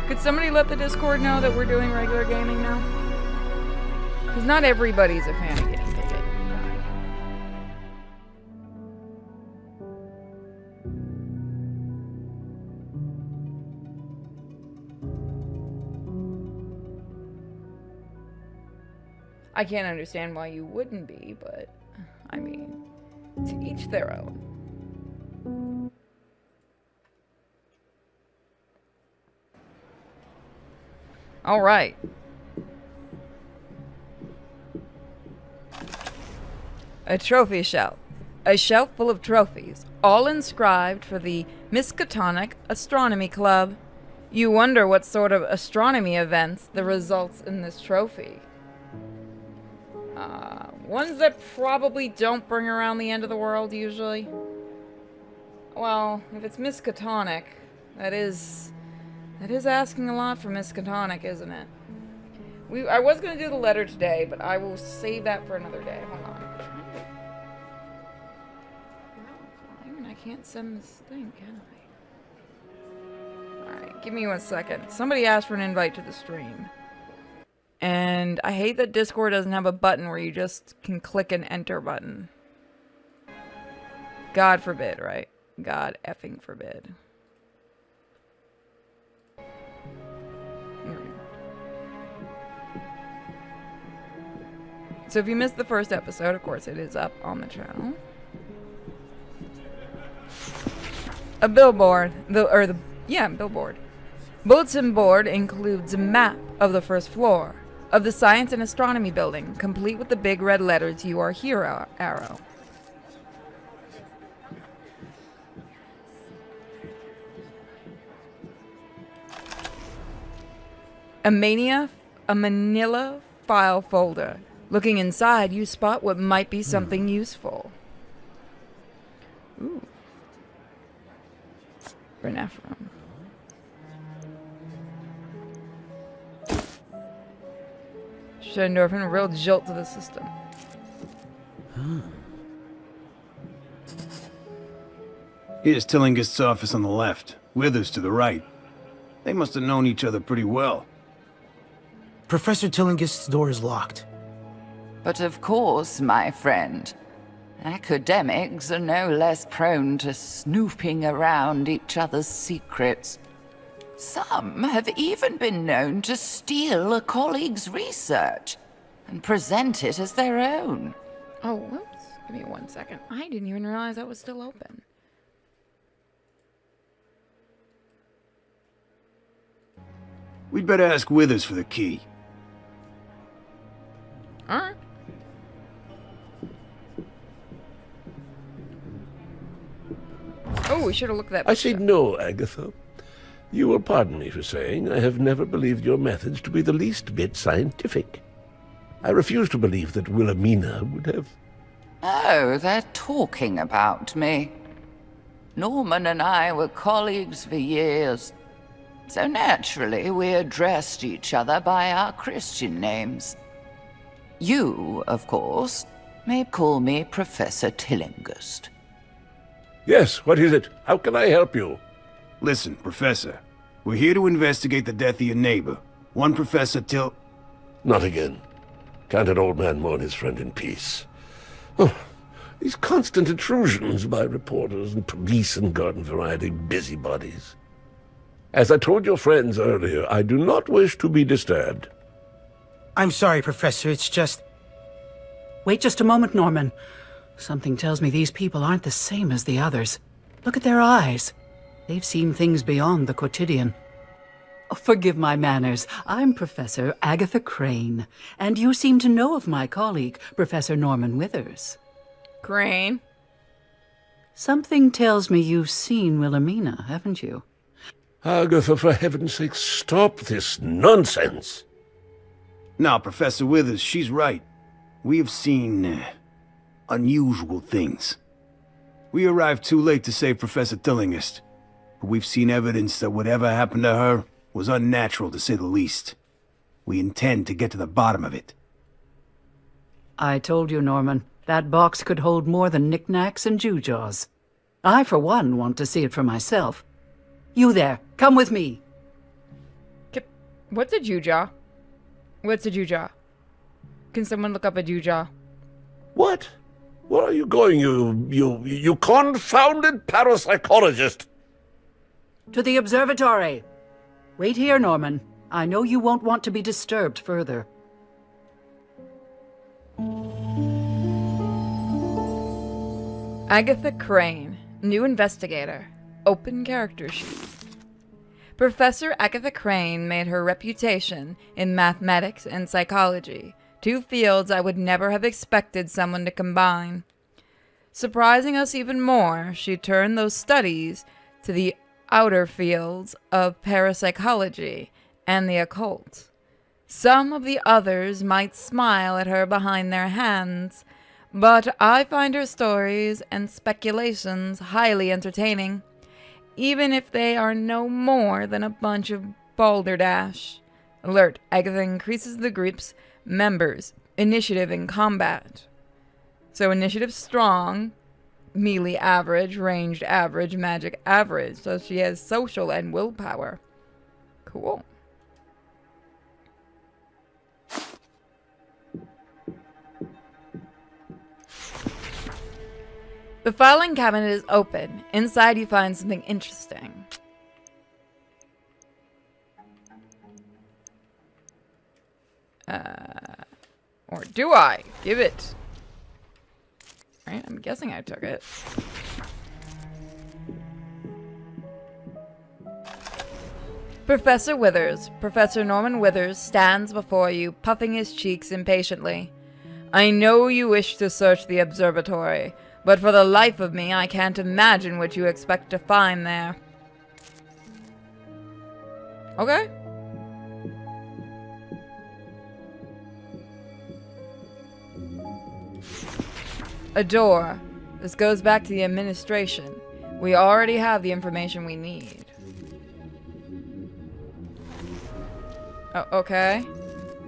Could somebody let the Discord know that we're doing regular gaming now? Because not everybody's a fan of getting ticket. I can't understand why you wouldn't be, but, I mean, to each their own. Alright. A trophy shelf. A shelf full of trophies, all inscribed for the Miskatonic Astronomy Club. You wonder what sort of astronomy events the results in this trophy. Ones that probably don't bring around the end of the world, usually. Well, if it's Miskatonic, that is asking a lot for Miskatonic, isn't it? I was going to do the letter today, but I will save that for another day. Hold on. I can't send this thing, can I? Alright, give me 1 second. Somebody asked for an invite to the stream. And I hate that Discord doesn't have a button where you just can click an enter button. God forbid, right? God effing forbid. So if you missed the first episode, of course it is up on the channel. A billboard, billboard. Bulletin board includes a map of the first floor of the Science and Astronomy building, complete with the big red letters "You Are Here" arrow. A manila file folder. Looking inside, you spot what might be something useful. Ooh. Renephrine. Endorphin, a real jolt to the system. Here's Tillingist's office on the left, Withers to the right. They must have known each other pretty well. Professor Tillingist's door is locked. But of course, my friend. Academics are no less prone to snooping around each other's secrets. Some have even been known to steal a colleague's research and present it as their own. Oh, whoops. Give me 1 second. I didn't even realize that was still open. We'd better ask Withers for the key. Alright. Oh, we should have looked at that. I say no, Agatha. You will pardon me for saying I have never believed your methods to be the least bit scientific. I refuse to believe that Wilhelmina would have... Oh, they're talking about me. Norman and I were colleagues for years. So naturally, we addressed each other by our Christian names. You, of course, may call me Professor Tillingist. Yes, what is it? How can I help you? Listen, Professor. We're here to investigate the death of your neighbor. One Professor Not again. Can't an old man mourn his friend in peace? Oh, these constant intrusions by reporters and police and garden variety busybodies. As I told your friends earlier, I do not wish to be disturbed. I'm sorry, Professor, it's just... Wait just a moment, Norman. Something tells me these people aren't the same as the others. Look at their eyes. They've seen things beyond the quotidian. Oh, forgive my manners. I'm Professor Agatha Crane, and you seem to know of my colleague, Professor Norman Withers. Crane? Something tells me you've seen Wilhelmina, haven't you? Agatha, for heaven's sake, stop this nonsense. Now, Professor Withers, she's right. We have seen unusual things. We arrived too late to save Professor Tillingist, but we've seen evidence that whatever happened to her was unnatural, to say the least. We intend to get to the bottom of it. I told you, Norman, that box could hold more than knickknacks and gewgaws. I, for one, want to see it for myself. You there, come with me. What's a Juja? What's a Juja? Can someone look up a Juja? What? Where are you going, you confounded parapsychologist? To the observatory. Wait here, Norman. I know you won't want to be disturbed further. Agatha Crane, new investigator. Open character sheet. Professor Agatha Crane made her reputation in mathematics and psychology, two fields I would never have expected someone to combine. Surprising us even more, she turned those studies to the outer fields of parapsychology and the occult. Some of the others might smile at her behind their hands, but I find her stories and speculations highly entertaining, even if they are no more than a bunch of balderdash. Alert, Agatha increases the group's members' initiative in combat. So initiative strong, melee average, ranged average, magic average. So she has social and willpower. Cool. The filing cabinet is open. Inside you find something interesting. Or do I? Give it. Right? I'm guessing I took it. Professor Withers. Professor Norman Withers stands before you, puffing his cheeks impatiently. I know you wish to search the observatory, but for the life of me, I can't imagine what you expect to find there. Okay. A door. This goes back to the administration. We already have the information we need. Oh, okay.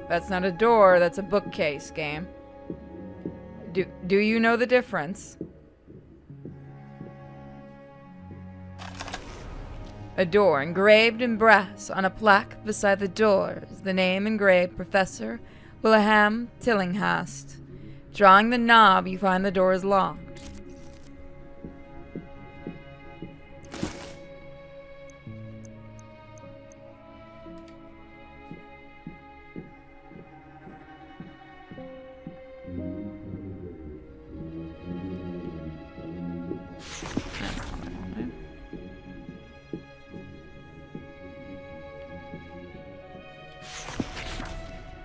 That's not a door, that's a bookcase, game. Do you know the difference? A door engraved in brass on a plaque beside the door is the name engraved Professor Wilhelm Tillinghast. Drawing the knob, you find the door is locked.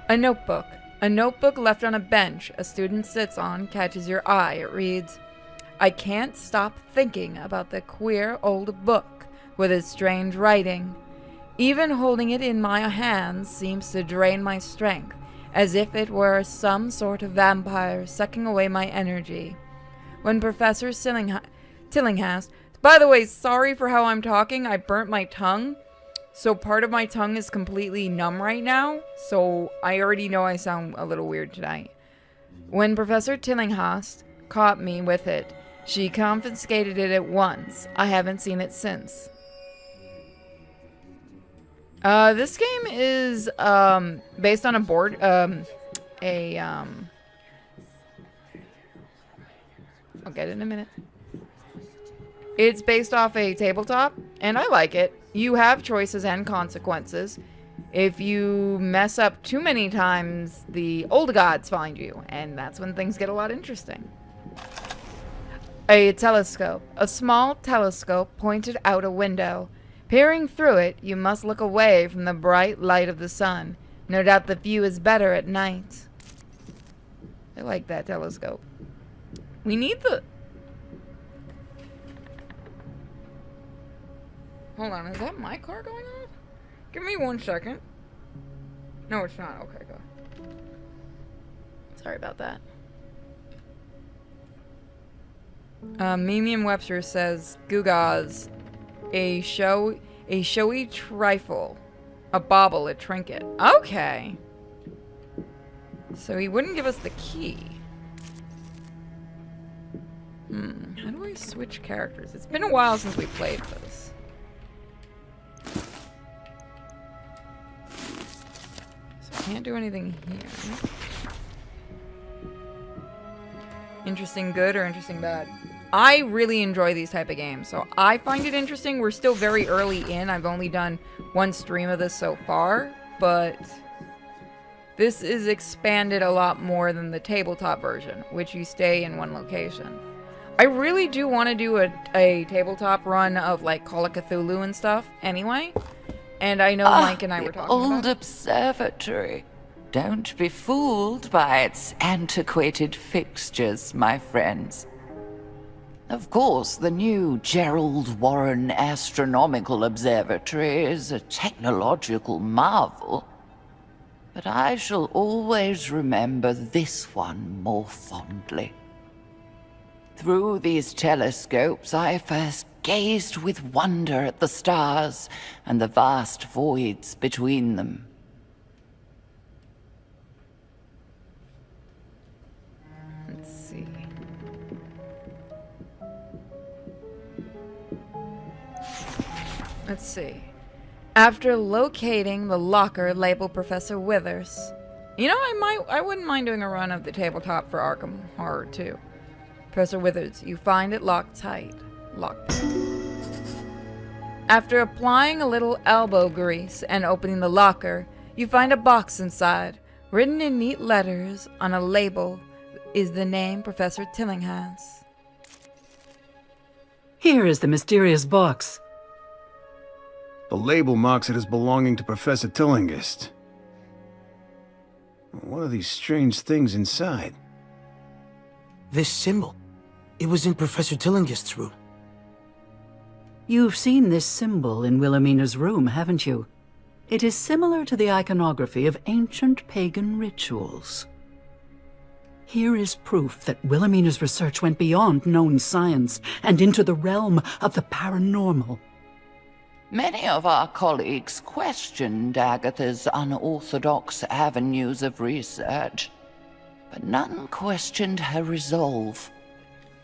A notebook. A notebook left on a bench a student sits on catches your eye. It reads, I can't stop thinking about the queer old book with its strange writing. Even holding it in my hands seems to drain my strength, as if it were some sort of vampire sucking away my energy. When Professor Tillinghast... By the way, sorry for how I'm talking. I burnt my tongue. So part of my tongue is completely numb right now, so I already know I sound a little weird tonight. When Professor Tillinghast caught me with it, she confiscated it at once. I haven't seen it since. This game is based on a board, I'll get it in a minute. It's based off a tabletop, and I like it. You have choices and consequences. If you mess up too many times, the old gods find you, and that's when things get a lot interesting. A telescope. A small telescope pointed out a window. Peering through it, you must look away from the bright light of the sun. No doubt the view is better at night. I like that telescope. We need the... Hold on, is that my car going off? Give me 1 second. No, it's not. Okay, go. Sorry about that. Merriam-Webster says, Gugaz, a showy trifle, a bauble, a trinket. Okay. So he wouldn't give us the key. How do I switch characters? It's been a while since we played this. can't do anything here. Interesting good or interesting bad? I really enjoy these type of games, so I find it interesting. We're still very early in. I've only done one stream of this so far, but this is expanded a lot more than the tabletop version, which you stay in one location. I really do want to do a tabletop run of like Call of Cthulhu and stuff anyway. And I know Mike and I were talking old about it. observatory. Don't be fooled by its antiquated fixtures, my friends. Of course, the new Gerald Warren Astronomical Observatory is a technological marvel, but I shall always remember this one more fondly. Through these telescopes, I first gazed with wonder at the stars and the vast voids between them. Let's see. Let's see. After locating the locker labeled Professor Withers, you know, I wouldn't mind doing a run of the tabletop for Arkham Horror too. Professor Withers, you find it locked tight. Locked. After applying a little elbow grease and opening the locker, you find a box inside. Written in neat letters on a label is the name Professor Tilling has. Here is the mysterious box. The label marks it as belonging to Professor Tillingist. What are these strange things inside? This symbol. It was in Professor Tillingist's room. You've seen this symbol in Wilhelmina's room, haven't you? It is similar to the iconography of ancient pagan rituals. Here is proof that Wilhelmina's research went beyond known science and into the realm of the paranormal. Many of our colleagues questioned Agatha's unorthodox avenues of research, but none questioned her resolve.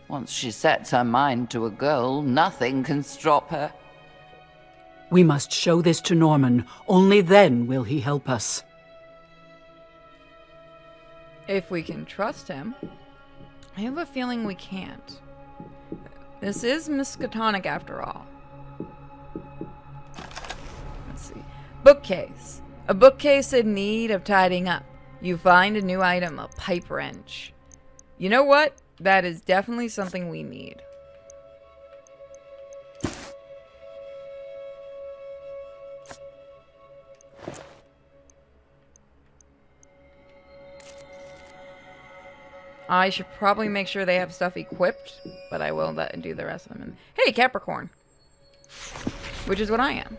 Once she sets her mind to a goal, nothing can stop her. We must show this to Norman. Only then will he help us. If we can trust him. I have a feeling we can't. This is Miskatonic after all. Let's see. Bookcase. A bookcase in need of tidying up. You find a new item, a pipe wrench. You know what? That is definitely something we need. I should probably make sure they have stuff equipped, but I will do the rest of them. Hey, Capricorn! Which is what I am.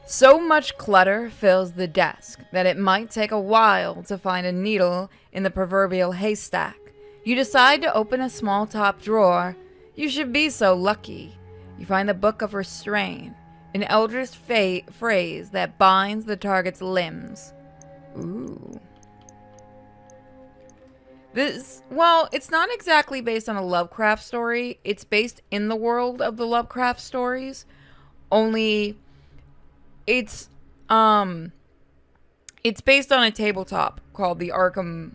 So much clutter fills the desk that it might take a while to find a needle in the proverbial haystack. You decide to open a small top drawer. You should be so lucky. You find the Book of Restraint, an eldritch phrase that binds the target's limbs. Ooh. Well, it's not exactly based on a Lovecraft story. It's based in the world of the Lovecraft stories. Only, it's based on a tabletop called the Arkham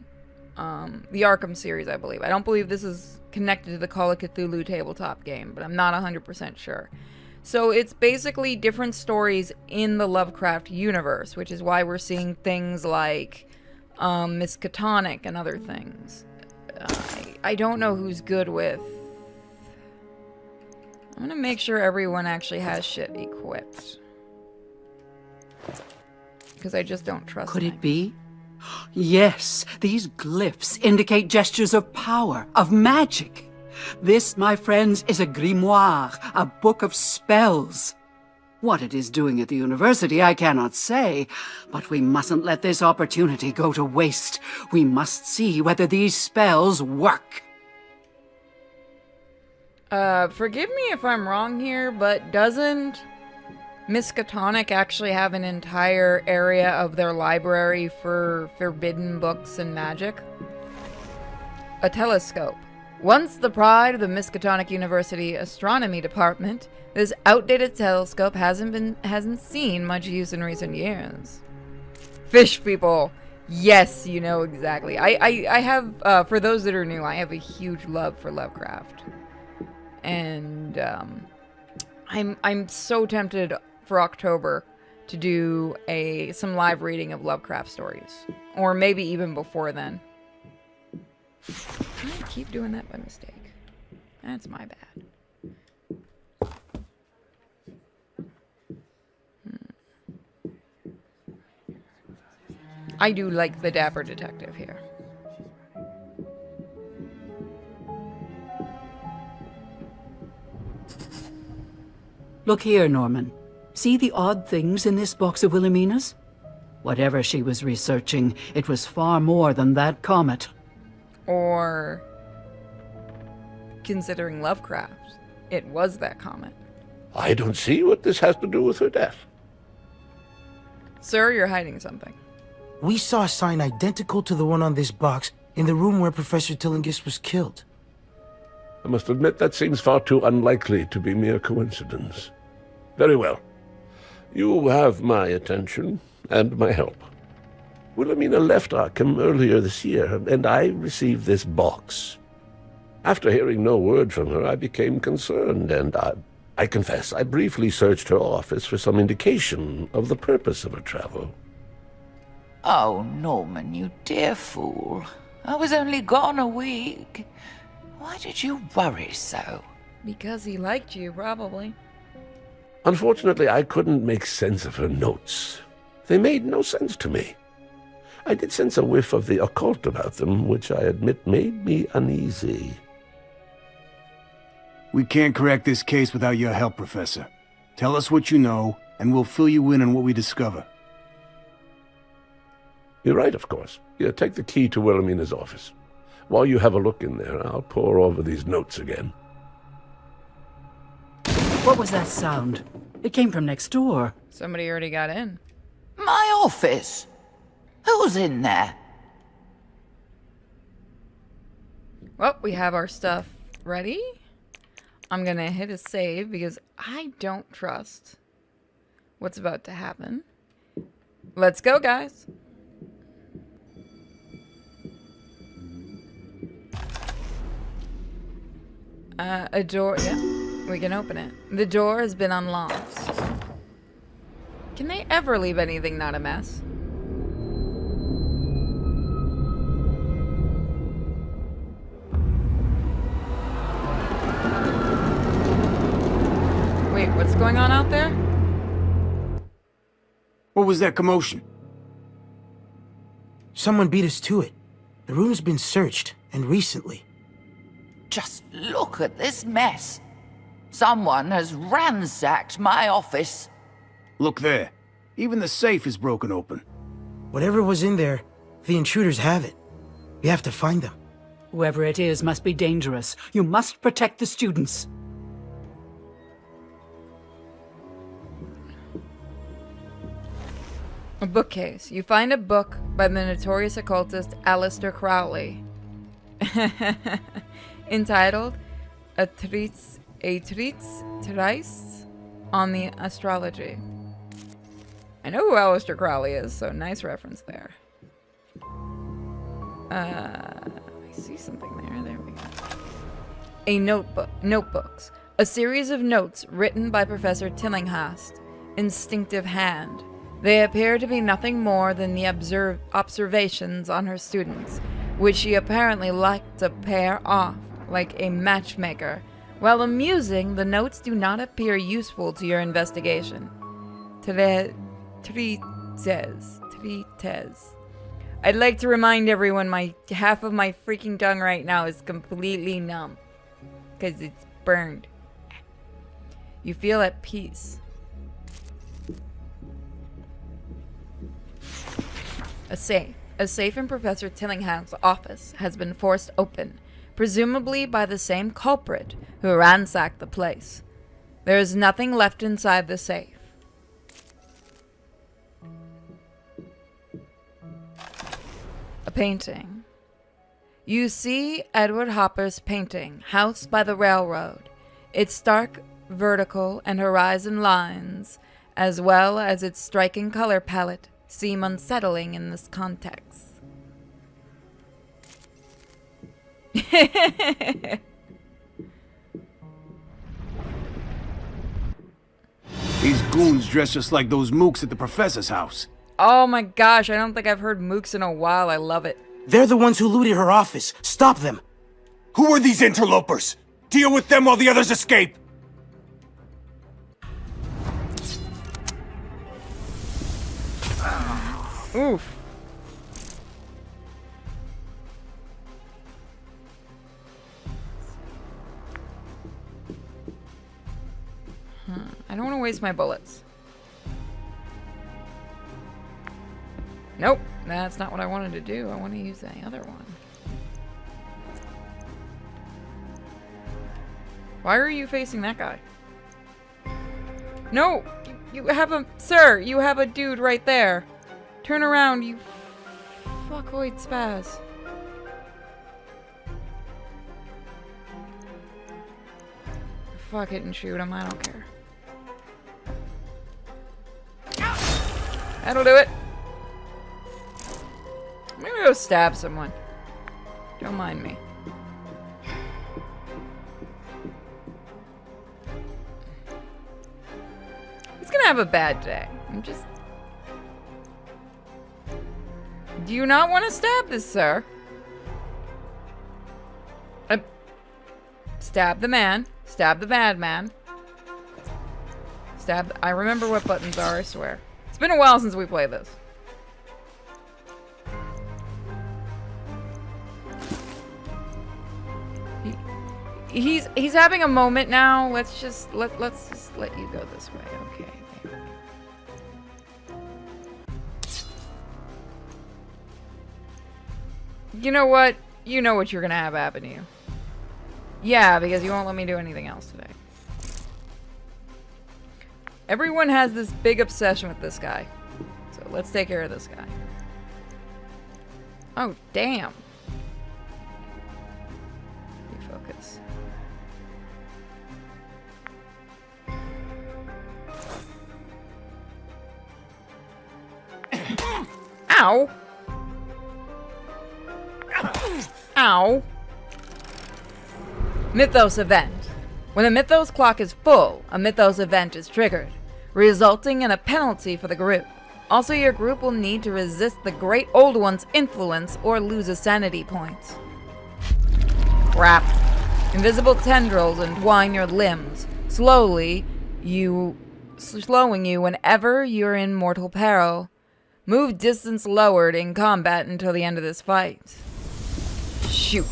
series, I believe. I don't believe this is connected to the Call of Cthulhu tabletop game, but I'm not 100% sure. So it's basically different stories in the Lovecraft universe, which is why we're seeing things like Miskatonic and other things. I don't know who's good with... I'm gonna make sure everyone actually has shit equipped. Because I just don't trust Could things. it be? Yes, these glyphs indicate gestures of power, of magic. This, my friends, is a grimoire, a book of spells. What it is doing at the university, I cannot say, but we mustn't let this opportunity go to waste. We must see whether these spells work. Forgive me if I'm wrong here, but doesn't Miskatonic actually have an entire area of their library for forbidden books and magic? A telescope. Once the pride of the Miskatonic University Astronomy Department, this outdated telescope hasn't seen much use in recent years. Fish people! Yes, you know exactly. I have, for those that are new, I have a huge love for Lovecraft. And, I'm so tempted for October to do some live reading of Lovecraft stories. Or maybe even before then. I keep doing that by mistake. That's my bad. I do like the dapper detective here. Look here, Norman. See the odd things in this box of Wilhelmina's? Whatever she was researching, it was far more than that comet. Or, considering Lovecraft, it was that comet. I don't see what this has to do with her death. Sir, you're hiding something. We saw a sign identical to the one on this box in the room where Professor Tillinghast was killed. I must admit that seems far too unlikely to be mere coincidence. Very well. You have my attention and my help. Wilhelmina left Arkham earlier this year, and I received this box. After hearing no word from her, I became concerned, and I confess I briefly searched her office for some indication of the purpose of her travel. Oh, Norman, you dear fool. I was only gone a week. Why did you worry so? Because he liked you, probably. Unfortunately, I couldn't make sense of her notes. They made no sense to me. I did sense a whiff of the occult about them, which I admit made me uneasy. We can't correct this case without your help, Professor. Tell us what you know, and we'll fill you in on what we discover. You're right, of course. Here, take the key to Wilhelmina's office. While you have a look in there, I'll pore over these notes again. What was that sound? It came from next door. Somebody already got in. My office? Who's in there? Well, we have our stuff ready. I'm gonna hit a save because I don't trust what's about to happen. Let's go, guys. A door, yeah, we can open it. The door has been unlocked. Can they ever leave anything not a mess? Wait, what's going on out there? What was that commotion? Someone beat us to it. The room's been searched, and recently. Just look at this mess. Someone has ransacked my office. Look there. Even the safe is broken open. Whatever was in there, the intruders have it. We have to find them. Whoever it is must be dangerous. You must protect the students. A bookcase. You find a book by the notorious occultist Aleister Crowley. Entitled A Treatise on the Astrology. I know who Aleister Crowley is, so nice reference there. I see something there. There we go. A notebook. Notebooks. A series of notes written by Professor Tillinghast. Instinctive hand. They appear to be nothing more than the observations on her students, which she apparently liked to pair off like a matchmaker. While amusing, the notes do not appear useful to your investigation. Treatise. I'd like to remind everyone half of my freaking tongue right now is completely numb. Because it's burned. You feel at peace. A safe. A safe in Professor Tillingham's office has been forced open, presumably by the same culprit who ransacked the place. There is nothing left inside the safe. A painting. You see Edward Hopper's painting, House by the Railroad. Its stark vertical and horizon lines, as well as its striking color palette, seem unsettling in this context. These goons dress just like those mooks at the professor's house. Oh my gosh, I don't think I've heard mooks in a while. I love it. They're the ones who looted her office. Stop them. Who are these interlopers? Deal with them while the others escape! Oof. I don't want to waste my bullets. Nope, that's not what I wanted to do. I want to use the other one. Why are you facing that guy? No! You have a... Sir, you have a dude right there. Turn around, you fuckoid spaz. Fuck it and shoot him, I don't care. That'll do it. I'm gonna go stab someone. Don't mind me. He's gonna have a bad day. I'm just... Do you not want to stab this, sir? Stab the man. Stab the bad man. Stab... I remember what buttons are, I swear. It's been a while since we played this. He's having a moment now. Let's just let you go this way. Okay. You know what? You know what you're gonna have happen to you. Yeah, because you won't let me do anything else today. Everyone has this big obsession with this guy. So let's take care of this guy. Oh, damn. Refocus. Ow! Ow! Mythos event. When the Mythos clock is full, a Mythos event is triggered, resulting in a penalty for the group. Also, your group will need to resist the Great Old One's influence or lose a sanity point. Crap. Invisible tendrils entwine your limbs, slowing you whenever you're in mortal peril. Move distance lowered in combat until the end of this fight. Shoot.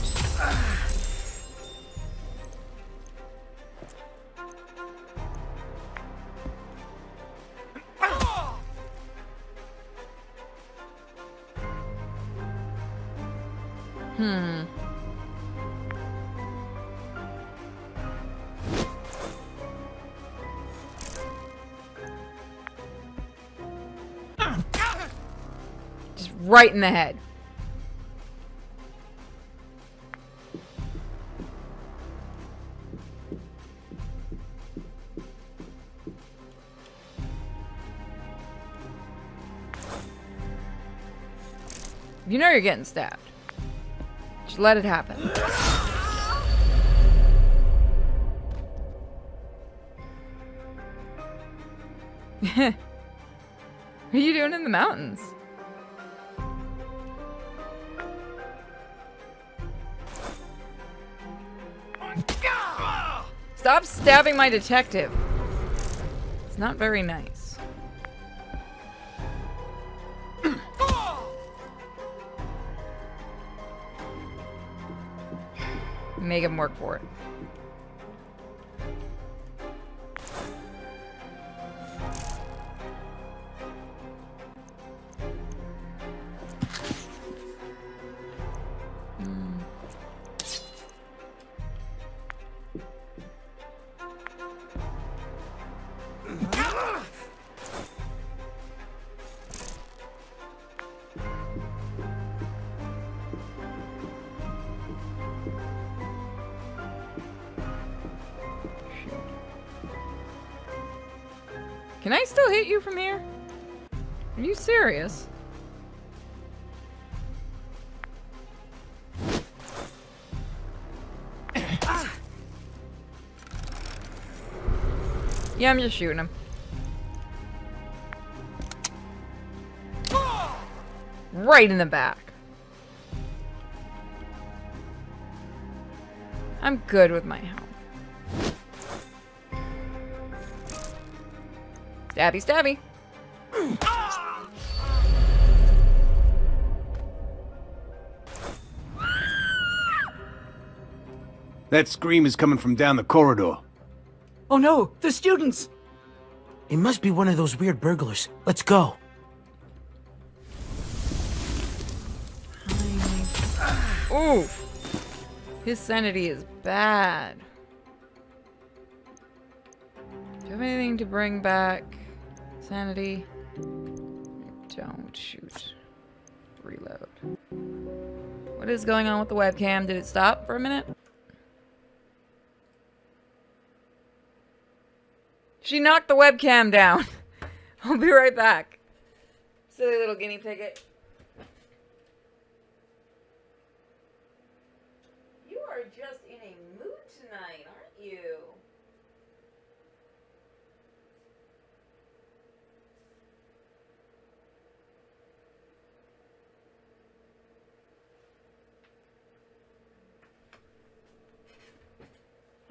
Just right in the head. You know you're getting stabbed. Just let it happen. What are you doing in the mountains? Stop stabbing my detective. It's not very nice. Make him work for it. Can I still hit you from here? Are you serious? Yeah, I'm just shooting him. Right in the back. I'm good with my health. Stabby, stabby. That scream is coming from down the corridor. Oh no, the students! It must be one of those weird burglars. Let's go. Ooh. His sanity is bad. Do you have anything to bring back sanity? Don't shoot. Reload. What is going on with the webcam? Did it stop for a minute? She knocked the webcam down. I'll be right back. Silly little guinea pigget. You are just in a mood tonight, aren't you?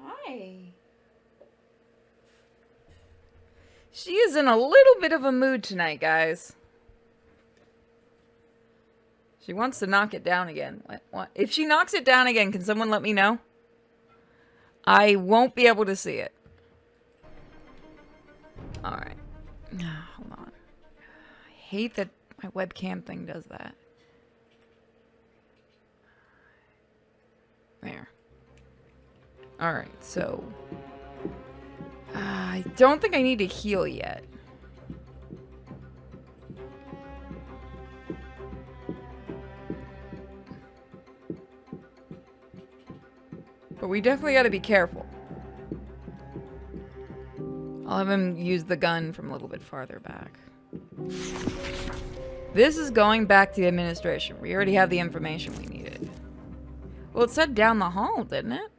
Hi. She is in a little bit of a mood tonight, guys. She wants to knock it down again. What? If she knocks it down again, can someone let me know? I won't be able to see it. Alright. Hold on. I hate that my webcam thing does that. There. Alright, so... I don't think I need to heal yet. But we definitely gotta be careful. I'll have him use the gun from a little bit farther back. This is going back to the administration. We already have the information we needed. Well, it said down the hall, didn't it?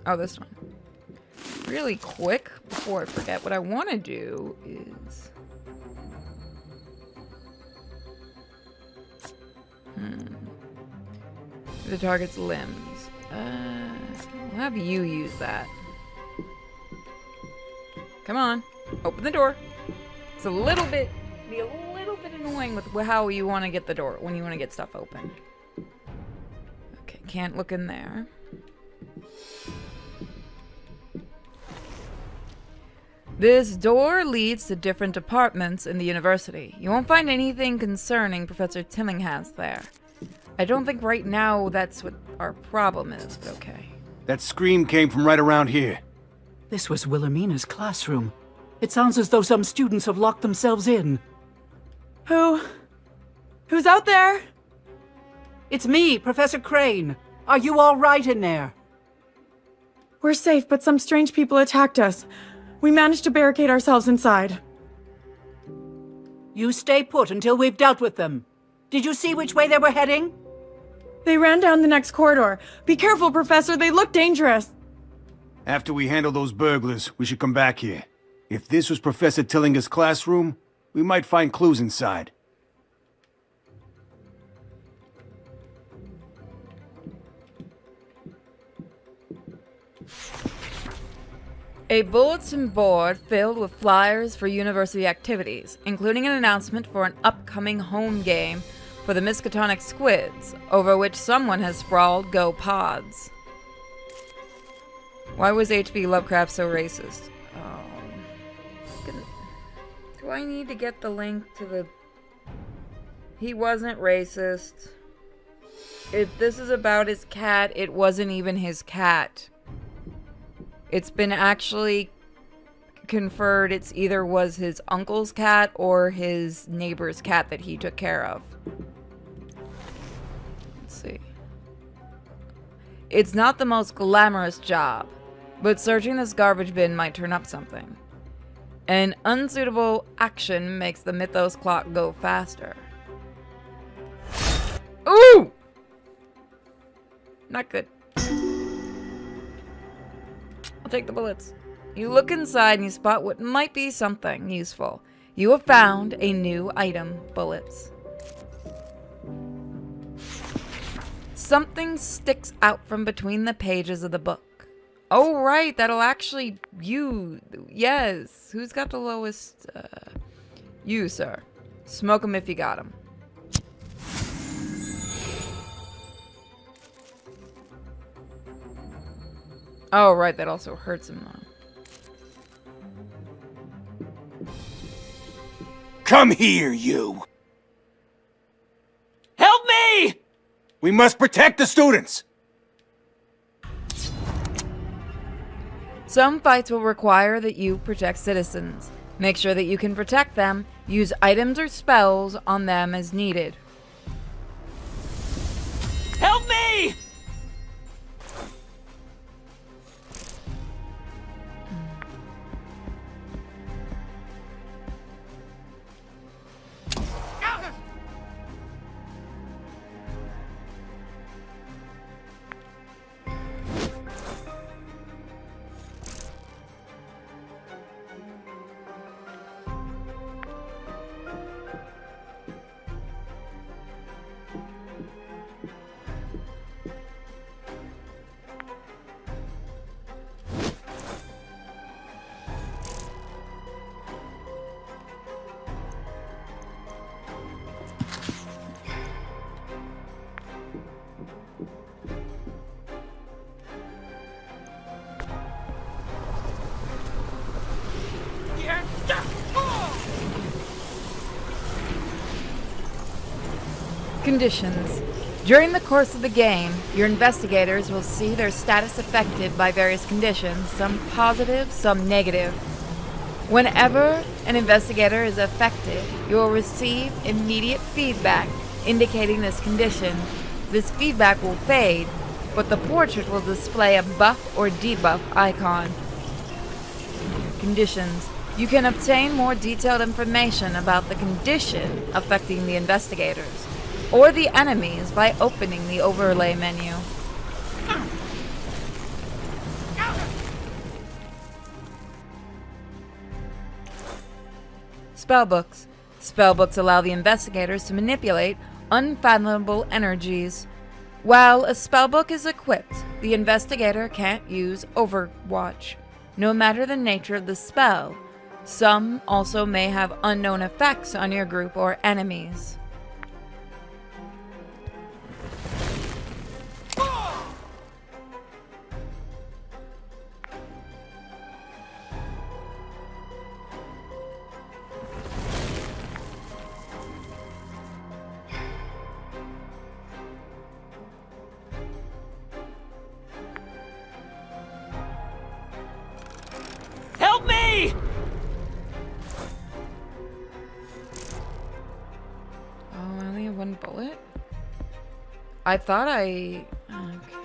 Oh, this one. Really quick, before I forget, what I want to do is... The target's limbs. I'll have you use that. Come on. Open the door. It's a little bit... be a little bit annoying with how you want to get the door, when you want to get stuff open. Okay, can't look in there. This door leads to different departments in the university. You won't find anything concerning Professor Tillinghast there. I don't think right now that's what our problem is, but okay. That scream came from right around here. This was Wilhelmina's classroom. It sounds as though some students have locked themselves in. Who's out there? It's me, Professor Crane. Are you all right in there? We're safe, but some strange people attacked us. We managed to barricade ourselves inside. You stay put until we've dealt with them. Did you see which way they were heading? They ran down the next corridor. Be careful, Professor. They look dangerous. After we handle those burglars, we should come back here. If this was Professor Tillinger's classroom, we might find clues inside. A bulletin board filled with flyers for university activities, including an announcement for an upcoming home game for the Miskatonic Squids, over which someone has sprawled "Go Pods." Why was H.P. Lovecraft so racist? Do I need to get the link to the... He wasn't racist. If this is about his cat, it wasn't even his cat. It's been actually conferred it's either was his uncle's cat or his neighbor's cat that he took care of. Let's see. It's not the most glamorous job, but searching this garbage bin might turn up something. An unsuitable action makes the Mythos clock go faster. Ooh! Not good. I'll take the bullets. You look inside and you spot what might be something useful. You have found a new item, bullets. Something sticks out from between the pages of the book. Oh, right, that'll actually... Yes. Who's got the lowest... You, sir. Smoke 'em if you got 'em. Oh, right, that also hurts him, though. Come here, you! Help me! We must protect the students! Some fights will require that you protect citizens. Make sure that you can protect them. Use items or spells on them as needed. Help me! Conditions. During the course of the game, your investigators will see their status affected by various conditions, some positive, some negative. Whenever an investigator is affected, you will receive immediate feedback indicating this condition. This feedback will fade, but the portrait will display a buff or debuff icon. Conditions. You can obtain more detailed information about the condition affecting the investigators or the enemies by opening the overlay menu. Spellbooks. Spellbooks allow the investigators to manipulate unfathomable energies. While a spellbook is equipped, the investigator can't use Overwatch, no matter the nature of the spell. Some also may have unknown effects on your group or enemies. Help me! Oh, I only have one bullet? I thought I... Okay.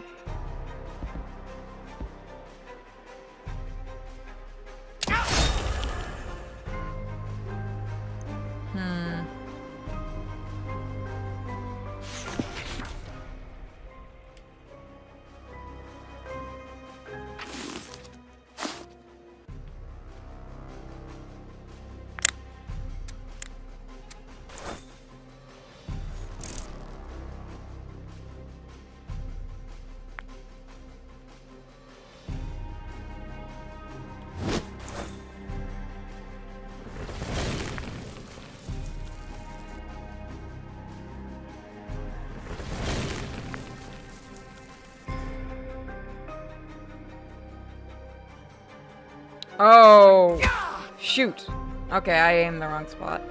Oh, shoot. Okay, I aimed the wrong spot.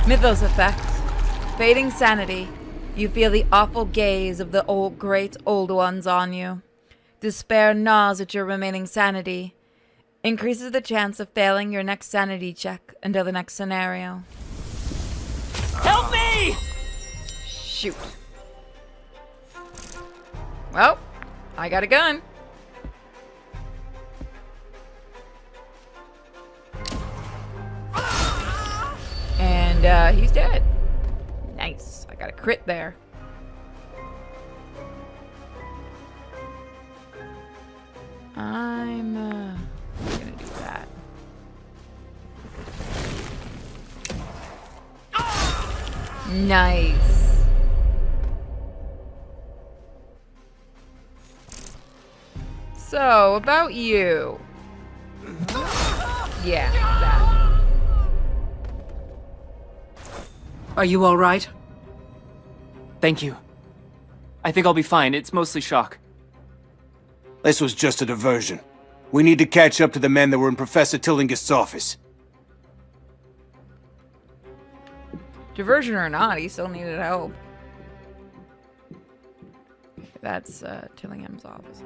Mythos effect. Fading sanity. You feel the awful gaze of the great old ones on you. Despair gnaws at your remaining sanity, increases the chance of failing your next sanity check until the next scenario. Help me! Shoot. Well, I got a gun. And he's dead. Nice. I got a crit there. I'm gonna do that. Nice. So, about you. Yeah, that. Are you all right? Thank you. I think I'll be fine. It's mostly shock. This was just a diversion. We need to catch up to the men that were in Professor Tillingist's office. Diversion or not, he still needed help. That's Tillingham's office.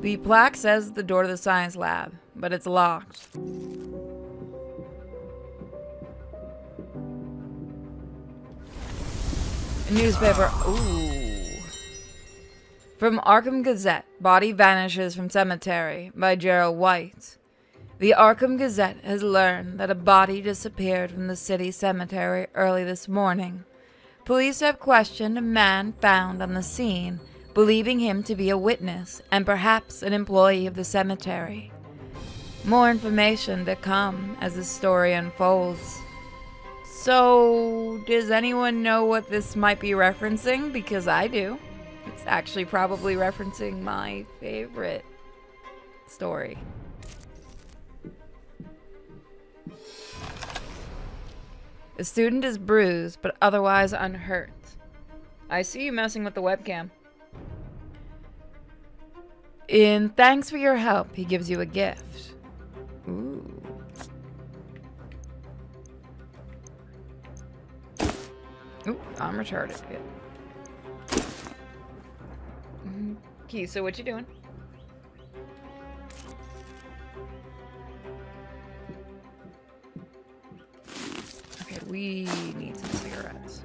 The plaque says the door to the science lab, but it's locked. A newspaper. Ooh. From Arkham Gazette, Body Vanishes from Cemetery by Gerald White. The Arkham Gazette has learned that a body disappeared from the city cemetery early this morning. Police have questioned a man found on the scene, believing him to be a witness and perhaps an employee of the cemetery. More information to come as the story unfolds. So, does anyone know what this might be referencing? Because I do. It's actually probably referencing my favorite story. The student is bruised, but otherwise unhurt. I see you messing with the webcam. In thanks for your help, he gives you a gift. Ooh. Ooh, I'm retarded. Good. Okay, so what you doing? Okay, we need some cigarettes.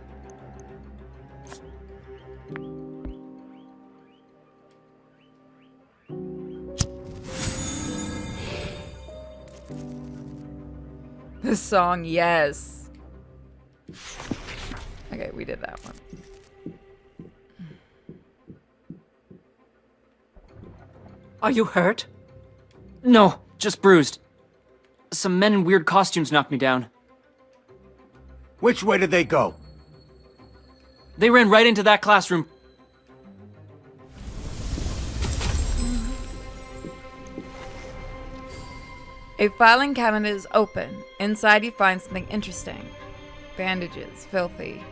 This song, yes. Okay, we did that one. Are you hurt? No, just bruised. Some men in weird costumes knocked me down. Which way did they go? They ran right into that classroom. A filing cabinet is open. Inside you find something interesting. Bandages, filthy.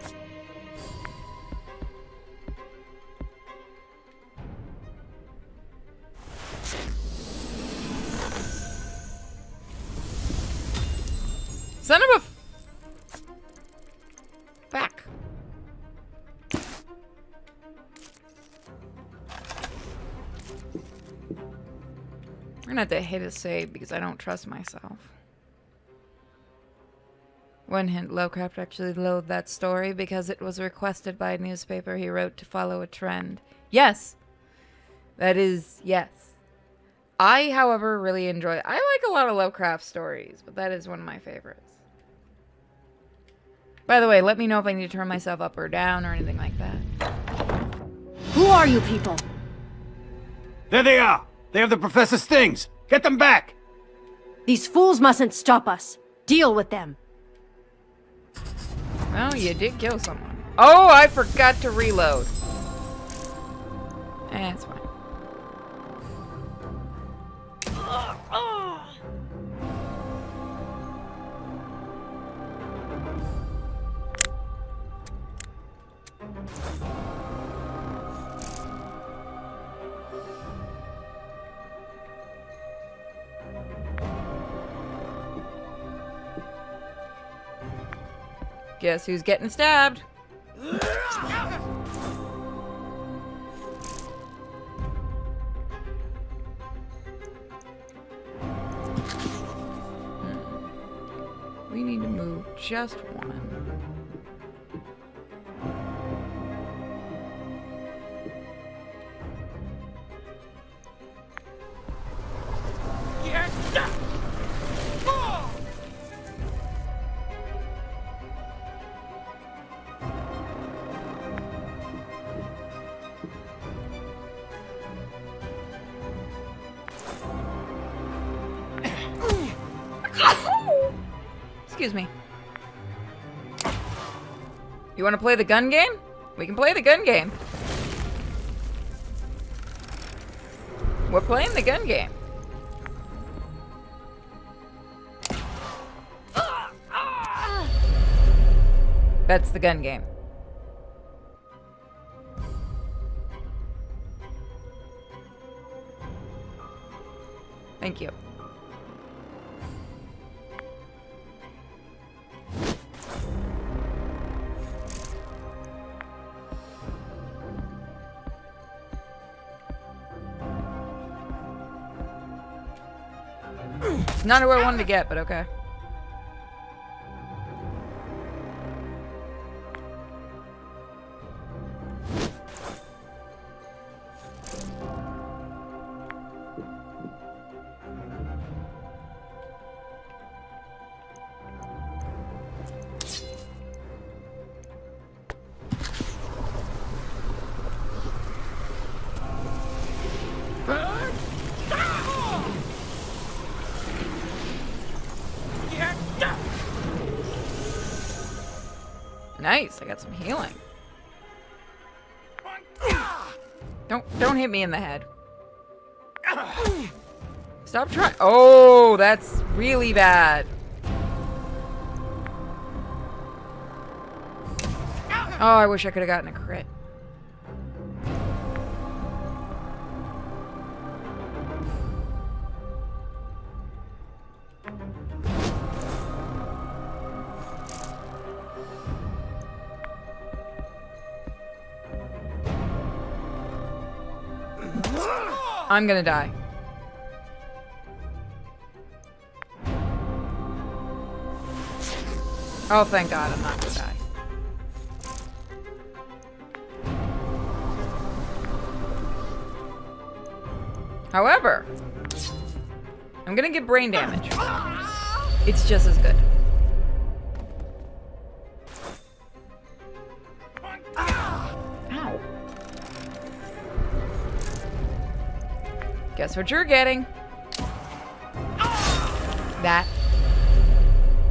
Son of a... Back. We're gonna have to hit a save because I don't trust myself. One hint, Lovecraft actually loathed that story because it was requested by a newspaper he wrote to follow a trend. Yes! That is, yes. I, however, really enjoy... I like a lot of Lovecraft stories, but that is one of my favorites. By the way, let me know if I need to turn myself up or down or anything like that. Who are you people? There they are! They have the Professor's things! Get them back! These fools mustn't stop us. Deal with them. Well, you did kill someone. Oh, I forgot to reload. It's fine. Guess who's getting stabbed? We need to move just one. Excuse me. You want to play the gun game? We can play the gun game. We're playing the gun game. That's the gun game. Thank you. Not who I wanted to get, but okay. Nice, I got some healing. Don't hit me in the head. Stop trying. Oh, that's really bad. Oh, I wish I could have gotten a crit. I'm gonna die. Oh, thank God, I'm not gonna die. However, I'm gonna get brain damage. It's just as good. Ow. Guess what you're getting? That.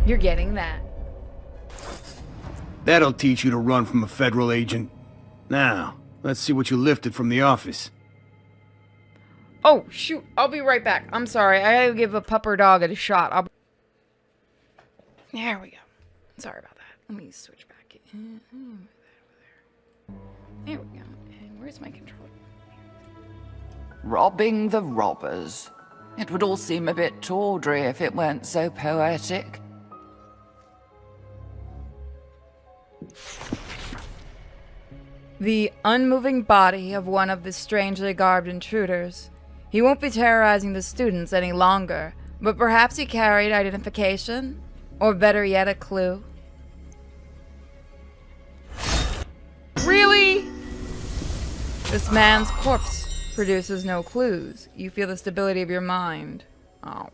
You're getting that. That'll teach you to run from a federal agent. Now, let's see what you lifted from the office. Oh, shoot. I'll be right back. I'm sorry. I gotta give a pupper dog a shot. There we go. Sorry about that. Let me switch back. There we go. And where's my controller? Robbing the robbers. It would all seem a bit tawdry if it weren't so poetic. The unmoving body of one of the strangely garbed intruders. He won't be terrorizing the students any longer, but perhaps he carried identification, or better yet, a clue. Really? This man's corpse produces no clues. You feel the stability of your mind. Oh.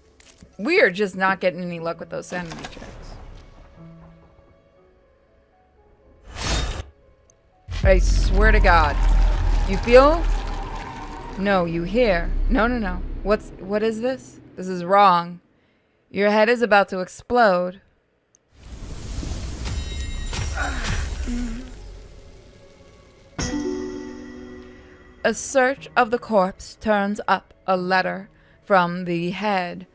We're just not getting any luck with those sanity checks. I swear to God. You feel? No, you hear. No. What is this? This is wrong. Your head is about to explode. A search of the corpse turns up a letter from the head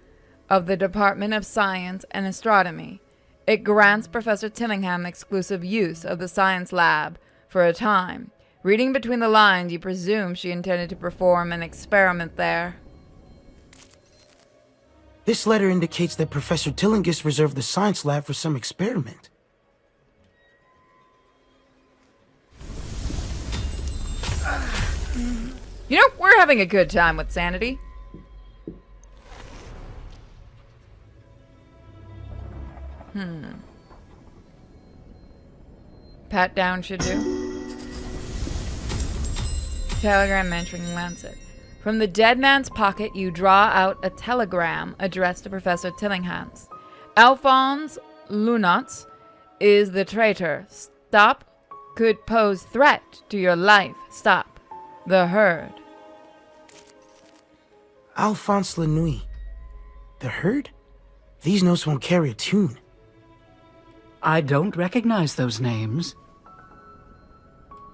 of the Department of Science and Astronomy. It grants Professor Tillingham exclusive use of the science lab for a time. Reading between the lines, you presume she intended to perform an experiment there. This letter indicates that Professor Tillingham reserved the science lab for some experiment. You know, we're having a good time with sanity. Pat down should do. Telegram mentioning Lancet. From the dead man's pocket, you draw out a telegram addressed to Professor Tillinghans. Alphonse Lunatz is the traitor. Stop could pose threat to your life. Stop the herd. Alphonse Lanouille. The herd? These notes won't carry a tune. I don't recognize those names.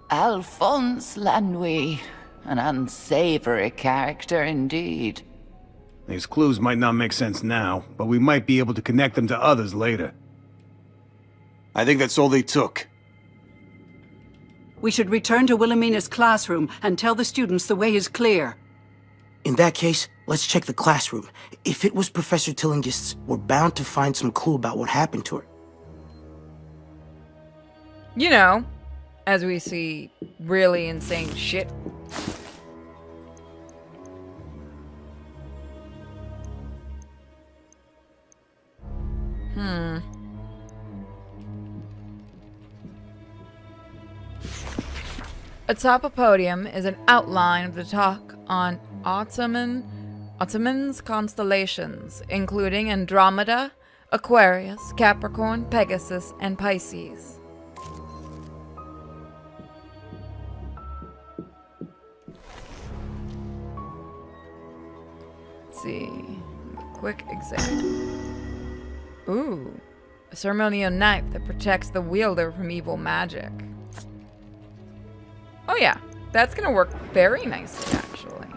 Alphonse Lanouille. An unsavory character indeed. These clues might not make sense now, but we might be able to connect them to others later. I think that's all they took. We should return to Wilhelmina's classroom and tell the students the way is clear. In that case, let's check the classroom. If it was Professor Tillingist's, we're bound to find some clue about what happened to her. You know, as we see really insane shit. Atop a podium is an outline of the talk on Ottoman's constellations, including Andromeda, Aquarius, Capricorn, Pegasus, and Pisces. Let's see. Quick examine. Ooh. A ceremonial knife that protects the wielder from evil magic. Oh yeah, that's gonna work very nicely, actually.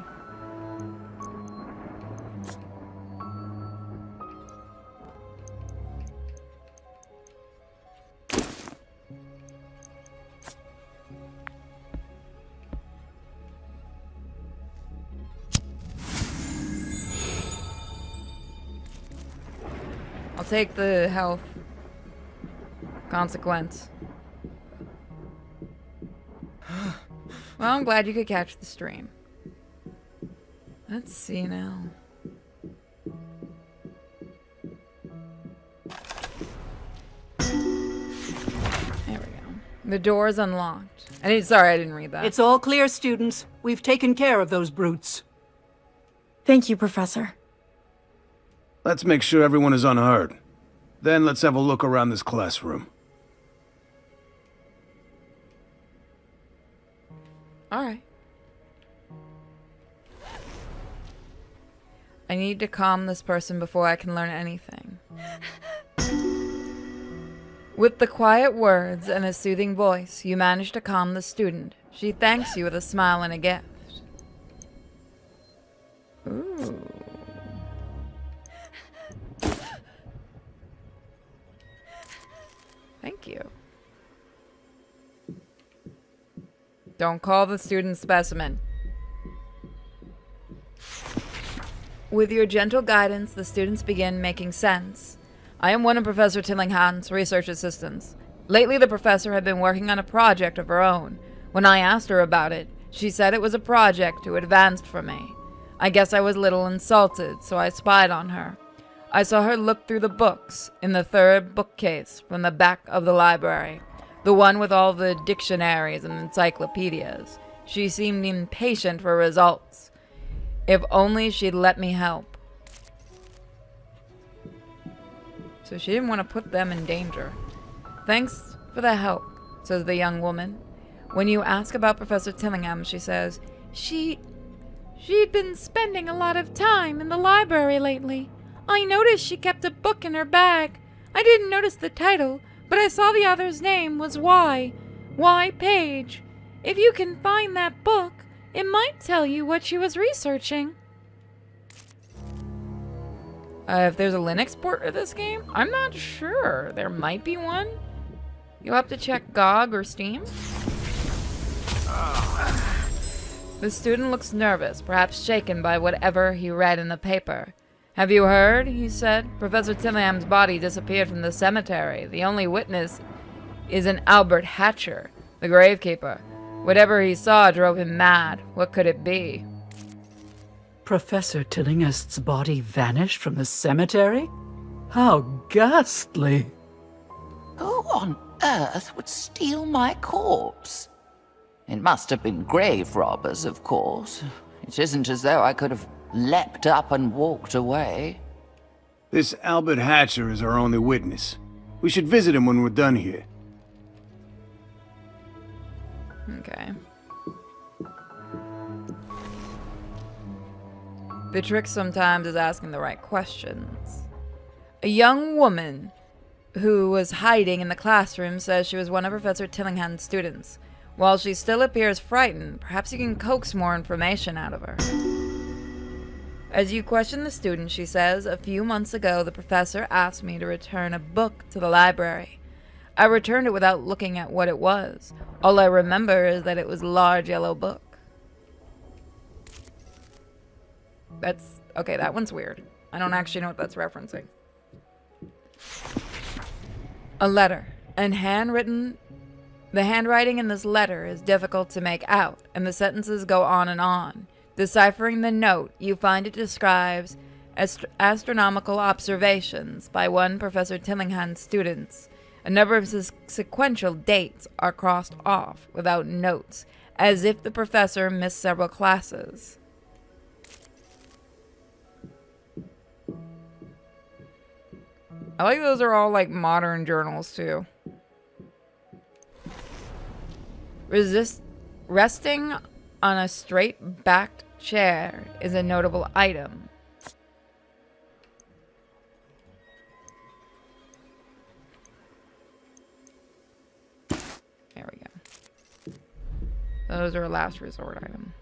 I'll take the health consequence. Well, I'm glad you could catch the stream. Let's see now. There we go. The door is unlocked. Sorry, I didn't read that. It's all clear, students. We've taken care of those brutes. Thank you, Professor. Let's make sure everyone is unheard. Then let's have a look around this classroom. Alright. I need to calm this person before I can learn anything. With the quiet words and a soothing voice, you manage to calm the student. She thanks you with a smile and a gift. Ooh. Thank you. Don't call the student specimen. With your gentle guidance, the students begin making sense. I am one of Professor Tillinghan's research assistants. Lately, the professor had been working on a project of her own. When I asked her about it, she said it was a project too advanced for me. I guess I was a little insulted, so I spied on her. I saw her look through the books in the third bookcase from the back of the library. The one with all the dictionaries and encyclopedias. She seemed impatient for results. If only she'd let me help. So she didn't want to put them in danger. Thanks for the help, says the young woman. When you ask about Professor Tillingham, she says, She'd been spending a lot of time in the library lately. I noticed she kept a book in her bag. I didn't notice the title, but I saw the author's name was Y Page. If you can find that book, it might tell you what she was researching. If there's a Linux port of this game, I'm not sure. There might be one. You'll have to check GOG or Steam. The student looks nervous, perhaps shaken by whatever he read in the paper. Have you heard? He said. Professor Tillingham's body disappeared from the cemetery. The only witness is an Albert Hatcher, the gravekeeper. Whatever he saw drove him mad. What could it be? Professor Tillingist's body vanished from the cemetery? How ghastly. Who on earth would steal my corpse? It must have been grave robbers, of course. It isn't as though I could have leapt up and walked away. This Albert Hatcher is our only witness. We should visit him when we're done here. Okay. The trick sometimes is asking the right questions. A young woman who was hiding in the classroom says she was one of Professor Tillingham's students. While she still appears frightened, perhaps you can coax more information out of her. As you question the student, she says, "A few months ago, the professor asked me to return a book to the library. I returned it without looking at what it was. All I remember is that it was a large yellow book." That's... okay, that one's weird. I don't actually know what that's referencing. A letter. And handwritten... The handwriting in this letter is difficult to make out, and the sentences go on and on. Deciphering the note, you find it describes astronomical observations by one Professor Tillingham's students. A number of sequential dates are crossed off without notes, as if the professor missed several classes. I like those are all like modern journals too. Resting on a straight-backed chair is a notable item. There we go. Those are a last resort item.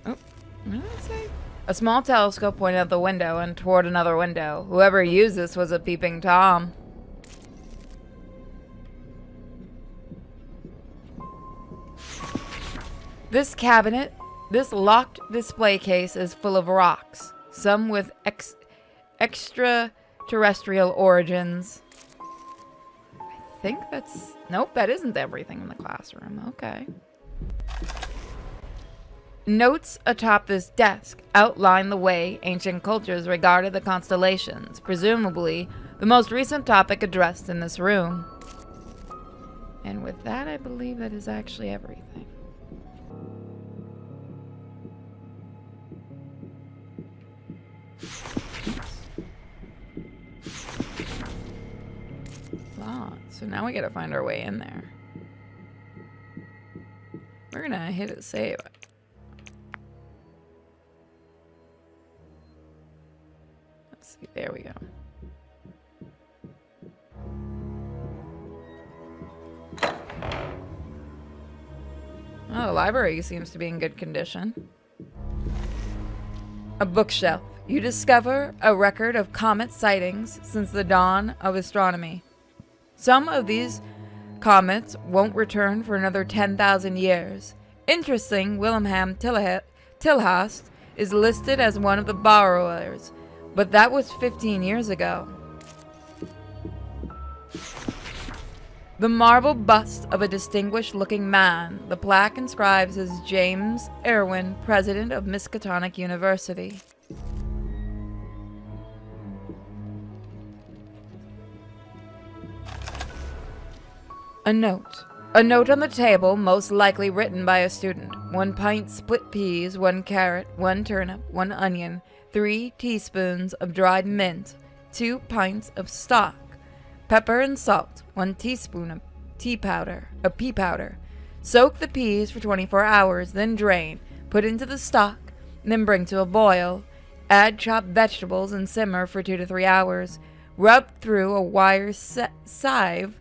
Oh, what did I say? A small telescope pointed out the window and toward another window. Whoever used this was a peeping Tom. This cabinet, this locked display case is full of rocks, some with extraterrestrial origins. I think that's... nope, that isn't everything in the classroom. Okay. Notes atop this desk outline the way ancient cultures regarded the constellations, presumably the most recent topic addressed in this room. And with that, I believe that is actually everything. So now we gotta find our way in there. We're gonna hit it save. Let's see, there we go. Oh, the library seems to be in good condition. A bookshelf. You discover a record of comet sightings since the dawn of astronomy. Some of these comets won't return for another 10,000 years. Interesting, Wilhelm Tilhast is listed as one of the borrowers, but that was 15 years ago. The marble bust of a distinguished-looking man. The plaque inscribes as James Irwin, president of Miskatonic University. A note. A note on the table, most likely written by a student. 1 pint split peas, 1 carrot, 1 turnip, 1 onion, 3 teaspoons of dried mint, 2 pints of stock, pepper and salt, 1 teaspoon of pea powder. Soak the peas for 24 hours, then drain, put into the stock, then bring to a boil. Add chopped vegetables and simmer for 2 to 3 hours. Rub through a wire sieve.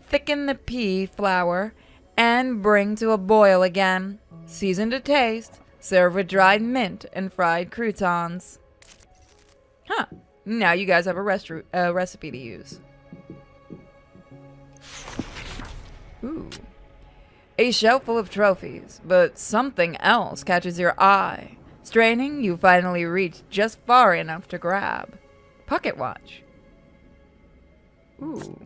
Thicken the pea flour and bring to a boil again. Season to taste. Serve with dried mint and fried croutons. Huh. Now you guys have a recipe to use. Ooh. A shelf full of trophies, but something else catches your eye. Straining, you finally reach just far enough to grab. Pocket watch. Ooh.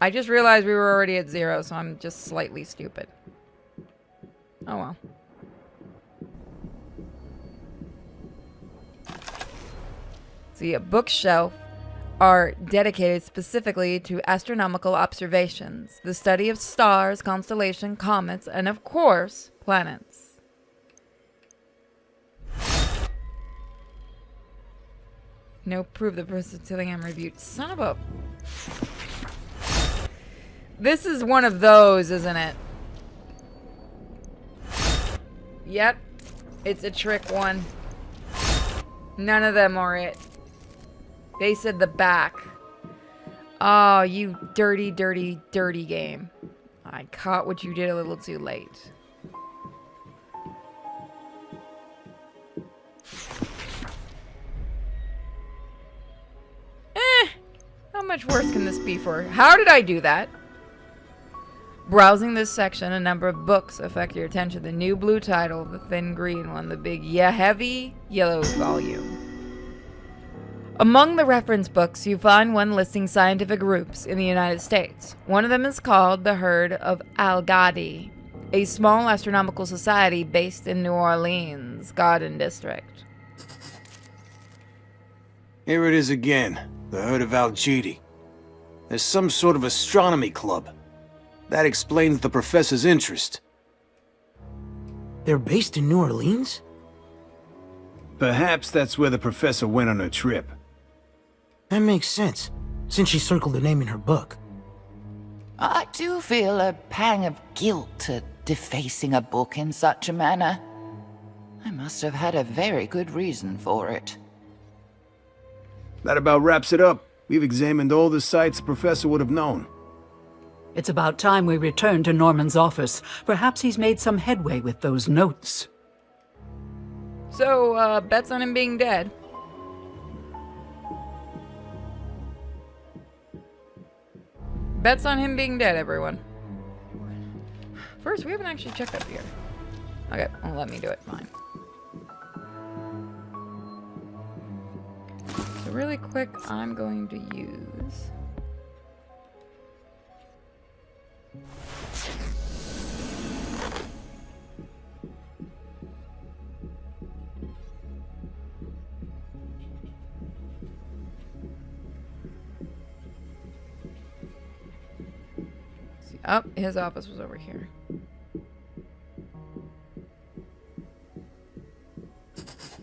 I just realized we were already at 0, so I'm just slightly stupid. Oh well. See, a bookshelf are dedicated specifically to astronomical observations, the study of stars, constellation, comets, and of course, planets. No proof the person Tillingham reviewed. Son of a... This is one of those, isn't it? Yep. It's a trick one. None of them are it. They said the back. Oh, you dirty, dirty, dirty game. I caught what you did a little too late. How much worse can this be for? How did I do that? Browsing this section, a number of books affect your attention. The new blue title, the thin green one, the big heavy yellow volume. Among the reference books, you find one listing scientific groups in the United States. One of them is called the Herd of Al-Ghadi, a small astronomical society based in New Orleans, Garden District. Here it is again, the Herd of Al-Ghadi. There's some sort of astronomy club. That explains the professor's interest. They're based in New Orleans? Perhaps that's where the professor went on her trip. That makes sense, since she circled the name in her book. I do feel a pang of guilt at defacing a book in such a manner. I must have had a very good reason for it. That about wraps it up. We've examined all the sites the professor would have known. It's about time we return to Norman's office. Perhaps he's made some headway with those notes. So, bets on him being dead. Bets on him being dead, everyone. First, we haven't actually checked up here. Okay, well, let me do it. Fine. So really quick, I'm going to use... Oh, his office was over here.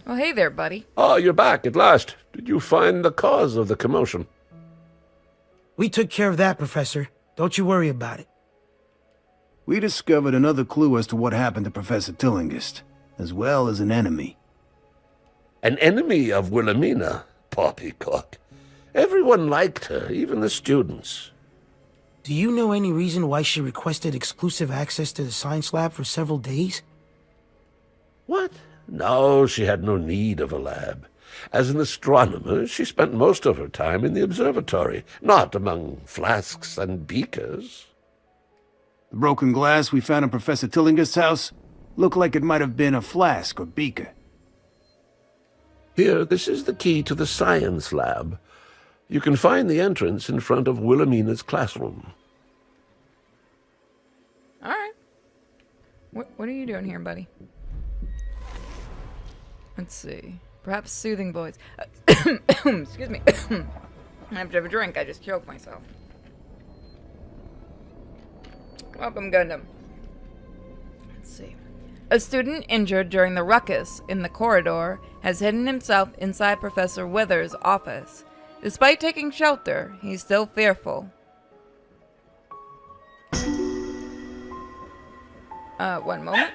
Well, hey there, buddy. Ah, you're back at last. Did you find the cause of the commotion? We took care of that, Professor. Don't you worry about it. We discovered another clue as to what happened to Professor Tillinghast, as well as an enemy. An enemy of Wilhelmina? Poppycock. Everyone liked her, even the students. Do you know any reason why she requested exclusive access to the science lab for several days? What? No, she had no need of a lab. As an astronomer, she spent most of her time in the observatory, not among flasks and beakers. The broken glass we found in Professor Tillinghast's house looked like it might have been a flask or beaker. Here, this is the key to the science lab. You can find the entrance in front of Wilhelmina's classroom. All right. What are you doing here, buddy? Let's see. Perhaps soothing voice. Excuse me. I have to have a drink. I just choked myself. Welcome, Gundam. Let's see. A student injured during the ruckus in the corridor has hidden himself inside Professor Withers' office. Despite taking shelter, he's still fearful. One moment.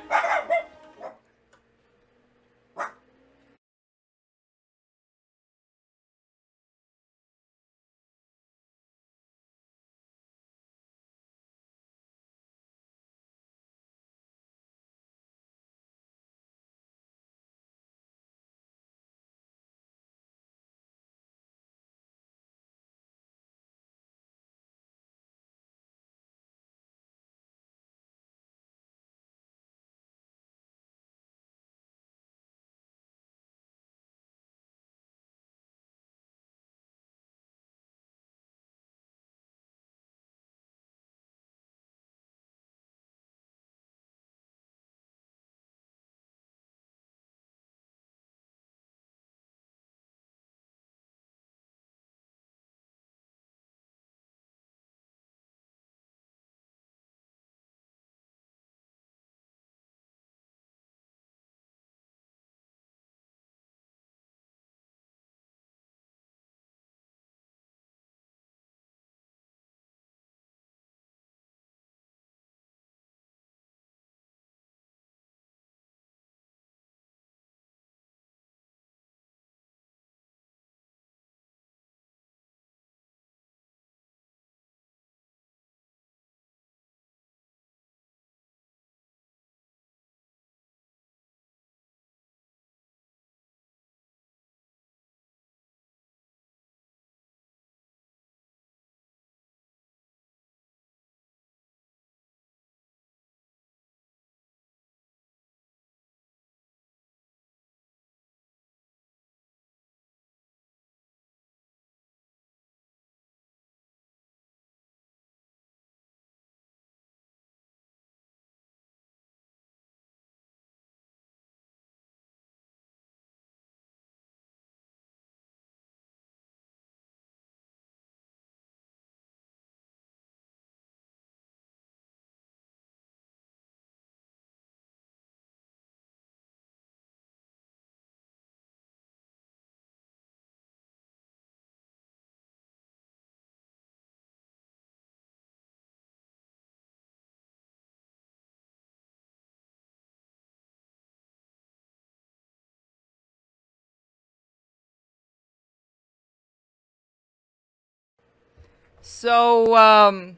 So,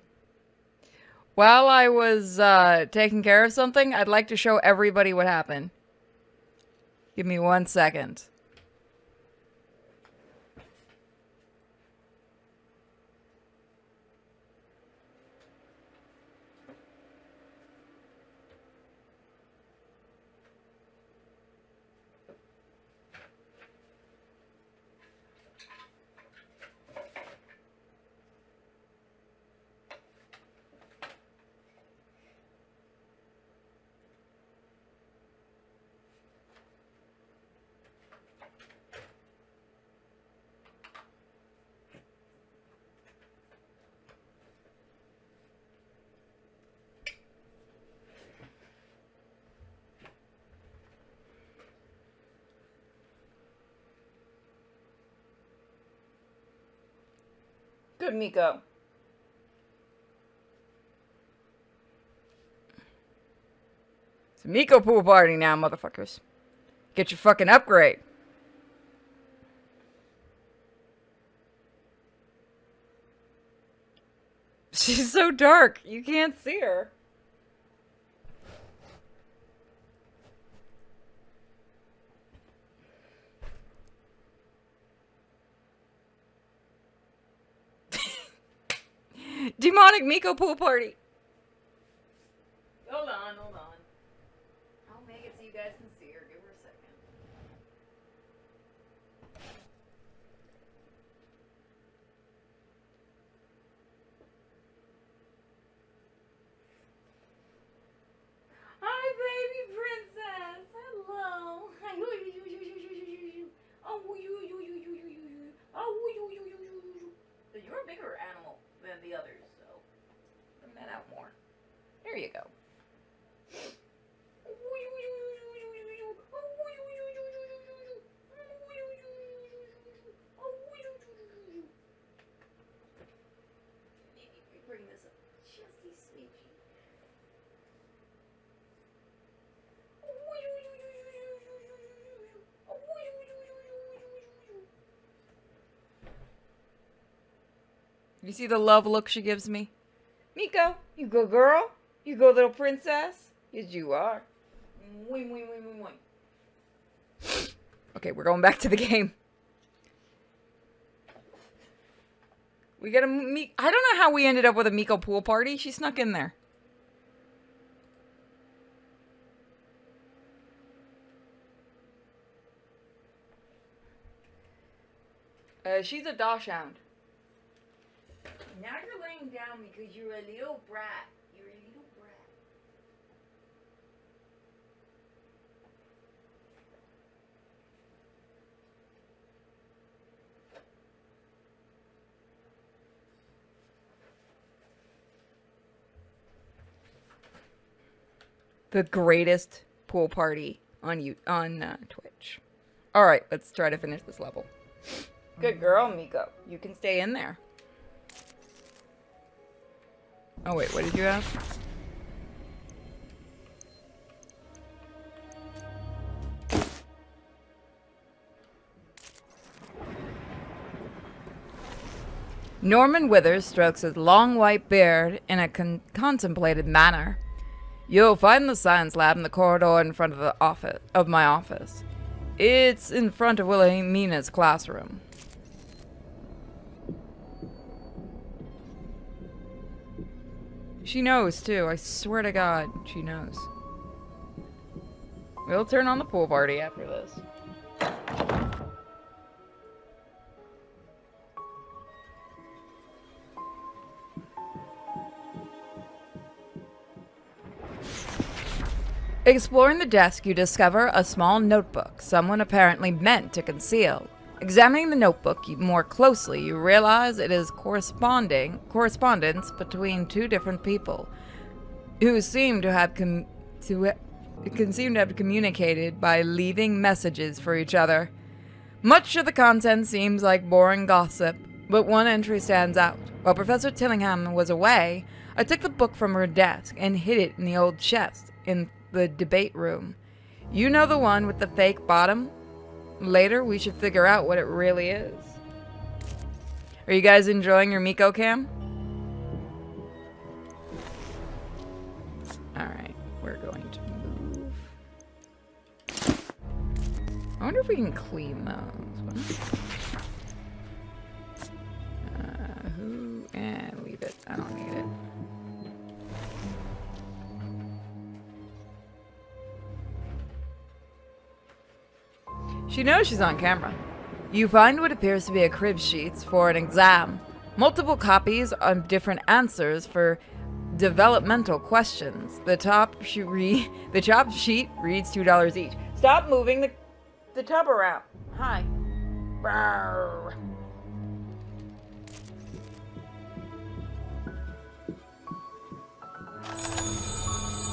while I was, taking care of something, I'd like to show everybody what happened. Give me 1 second. Good, Miko. It's a Miko pool party now, motherfuckers. Get your fucking upgrade. She's so dark, you can't see her. Demonic Miko pool party. Hold on, hold on. I'll make it so you guys can see her. Give her a second. Hi, baby princess. Hello. You're a bigger animal than the others, so bring that out more. There you go. Bring this up just a smidgy. You see the love look she gives me? Miko, you go girl. You go little princess. Yes, you are. Okay, we're going back to the game. We got a I don't know how we ended up with a Miko pool party. She snuck in there. She's a dachshund. Now you're laying down because you're a little brat. You're a little brat. The greatest pool party on Twitch. All right, let's try to finish this level. Good girl, Miko. You can stay in there. Oh wait, what did you ask? Norman Withers strokes his long white beard in a contemplative manner. You'll find the science lab in the corridor in front of my office. It's in front of Wilhelmina's classroom. She knows, too. I swear to God, she knows. We'll turn on the pool party after this. Exploring the desk, you discover a small notebook someone apparently meant to conceal. Examining the notebook more closely, you realize it is correspondence between two different people who seem to have communicated by leaving messages for each other. Much of the content seems like boring gossip, but one entry stands out. While Professor Tillingham was away, I took the book from her desk and hid it in the old chest in the debate room. You know, the one with the fake bottom? Later, we should figure out what it really is. Are you guys enjoying your Miko cam? Alright, we're going to move. I wonder if we can clean those. And leave it. I don't need it. She knows she's on camera. You find what appears to be a crib sheets for an exam. Multiple copies of different answers for developmental questions. The top sheet reads $2 each. Stop moving the tub around. Hi. Brrr.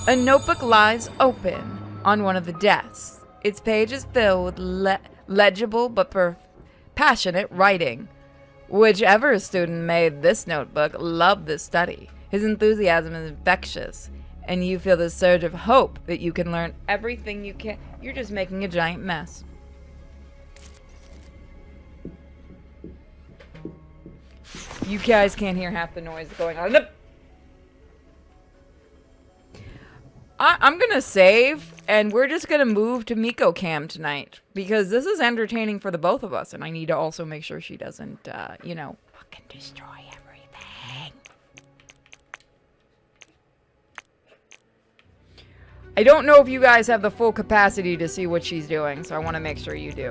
A notebook lies open on one of the desks. Its page is filled with legible but passionate writing. Whichever student made this notebook loved this study. His enthusiasm is infectious, and you feel the surge of hope that you can learn everything you can. You're just making a giant mess. You guys can't hear half the noise going on. I'm gonna save, and we're just gonna move to Miko Cam tonight, because this is entertaining for the both of us, and I need to also make sure she doesn't, you know, fucking destroy everything. I don't know if you guys have the full capacity to see what she's doing, so I want to make sure you do.